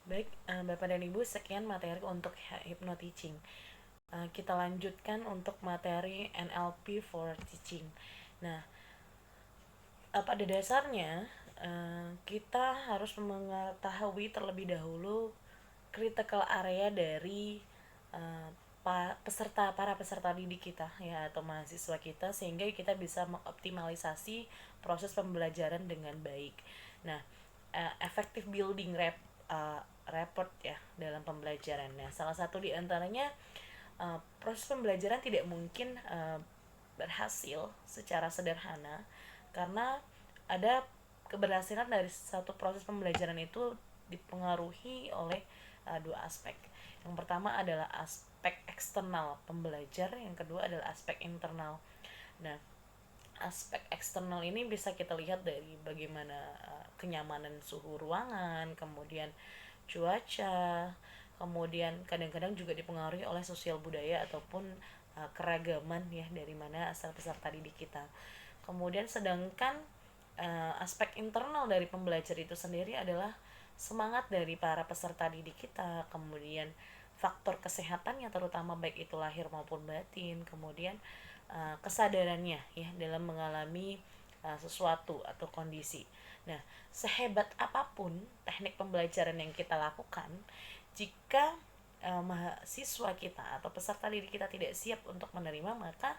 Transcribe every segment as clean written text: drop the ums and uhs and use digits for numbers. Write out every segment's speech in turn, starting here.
Baik, Bapak dan Ibu, sekian materi untuk hypnoteaching. Kita lanjutkan untuk materi NLP for teaching. Nah, pada dasarnya kita harus mengetahui terlebih dahulu critical area dari eh, para peserta didik kita ya atau mahasiswa kita, sehingga kita bisa mengoptimalisasi proses pembelajaran dengan baik. Nah, effective building report ya dalam pembelajaran. Nah, salah satu di antaranya proses pembelajaran tidak mungkin berhasil secara sederhana karena ada keberhasilan dari satu proses pembelajaran itu dipengaruhi oleh dua aspek. Yang pertama adalah aspek eksternal pembelajar, yang kedua adalah aspek internal. Nah, aspek eksternal ini bisa kita lihat dari bagaimana kenyamanan suhu ruangan, kemudian cuaca, kemudian kadang-kadang juga dipengaruhi oleh sosial budaya ataupun keragaman ya dari mana asal peserta didik kita. Kemudian sedangkan aspek internal dari pembelajar itu sendiri adalah semangat dari para peserta didik kita, kemudian faktor kesehatannya terutama baik itu lahir maupun batin, kemudian kesadarannya ya dalam mengalami sesuatu atau kondisi. Nah, sehebat apapun teknik pembelajaran yang kita lakukan, jika mahasiswa kita atau peserta didik kita tidak siap untuk menerima, maka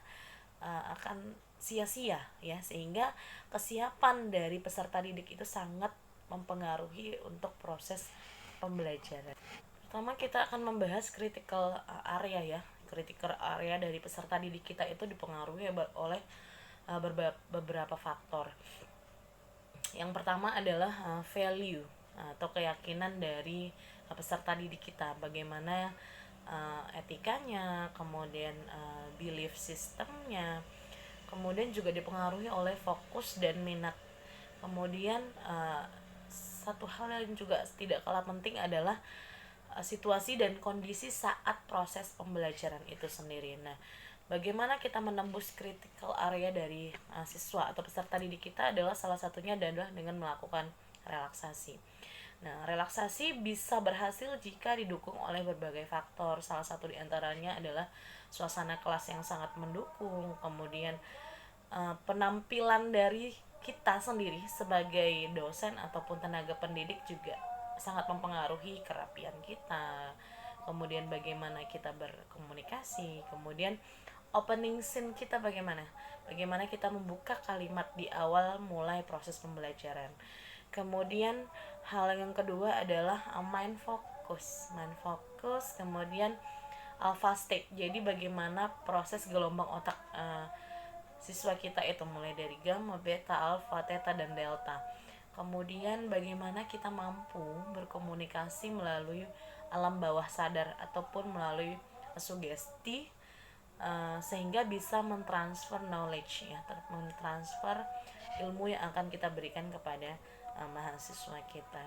akan sia-sia ya, sehingga kesiapan dari peserta didik itu sangat mempengaruhi untuk proses pembelajaran. Pertama kita akan membahas critical area ya. Critical area dari peserta didik kita itu dipengaruhi oleh beberapa faktor. Yang pertama adalah value atau keyakinan dari peserta didik kita, bagaimana etikanya, kemudian belief systemnya, kemudian juga dipengaruhi oleh fokus dan minat. Kemudian satu hal yang juga tidak kalah penting adalah situasi dan kondisi saat proses pembelajaran itu sendiri. Nah, bagaimana kita menembus critical area dari siswa atau peserta didik kita adalah salah satunya adalah dengan melakukan relaksasi. Nah, relaksasi bisa berhasil jika didukung oleh berbagai faktor. Salah satu diantaranya adalah suasana kelas yang sangat mendukung, kemudian penampilan dari kita sendiri sebagai dosen ataupun tenaga pendidik juga sangat mempengaruhi kerapian kita, kemudian bagaimana kita berkomunikasi, kemudian opening scene kita bagaimana kita membuka kalimat di awal mulai proses pembelajaran. Kemudian hal yang kedua adalah mind focus, kemudian alpha state, jadi bagaimana proses gelombang otak siswa kita itu mulai dari gamma, beta, alpha, theta, dan delta. Kemudian bagaimana kita mampu berkomunikasi melalui alam bawah sadar ataupun melalui sugesti, sehingga bisa mentransfer knowledge ya, mentransfer ilmu yang akan kita berikan kepada mahasiswa kita.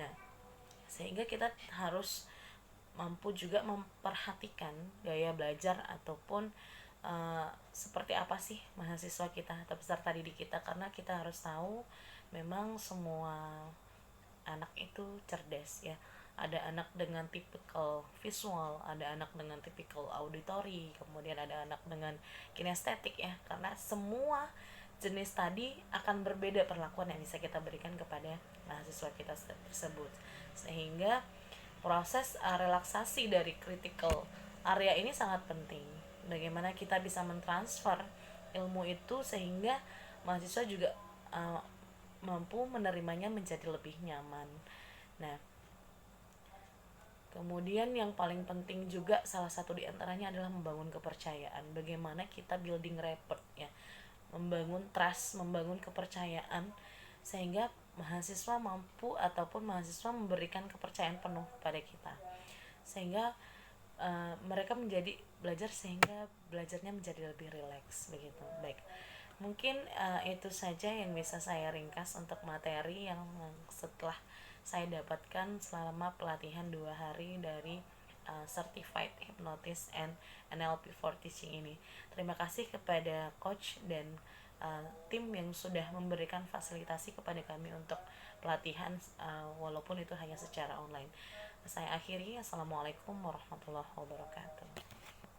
Nah, sehingga kita harus mampu juga memperhatikan gaya belajar ataupun seperti apa sih mahasiswa kita atau peserta didik kita, karena kita harus tahu memang semua anak itu cerdas ya. Ada anak dengan tipikal visual, ada anak dengan tipikal auditory, kemudian ada anak dengan kinestetik ya, karena semua jenis tadi akan berbeda perlakuan yang bisa kita berikan kepada mahasiswa kita tersebut, sehingga proses relaksasi dari critical area ini sangat penting. Bagaimana kita bisa mentransfer ilmu itu sehingga mahasiswa juga uh, mampu menerimanya menjadi lebih nyaman. Nah, kemudian yang paling penting juga salah satu diantaranya adalah membangun kepercayaan. Bagaimana kita building rapport ya, membangun trust, membangun kepercayaan, sehingga mahasiswa mampu ataupun mahasiswa memberikan kepercayaan penuh pada kita, sehingga mereka menjadi belajar sehingga belajarnya menjadi lebih rileks begitu. Baik, mungkin itu saja yang bisa saya ringkas untuk materi yang setelah saya dapatkan selama pelatihan 2 hari dari Certified Hypnotist and NLP for Teaching ini. Terima kasih kepada coach dan tim yang sudah memberikan fasilitasi kepada kami untuk pelatihan, walaupun itu hanya secara online. Saya akhiri, assalamualaikum warahmatullahi wabarakatuh.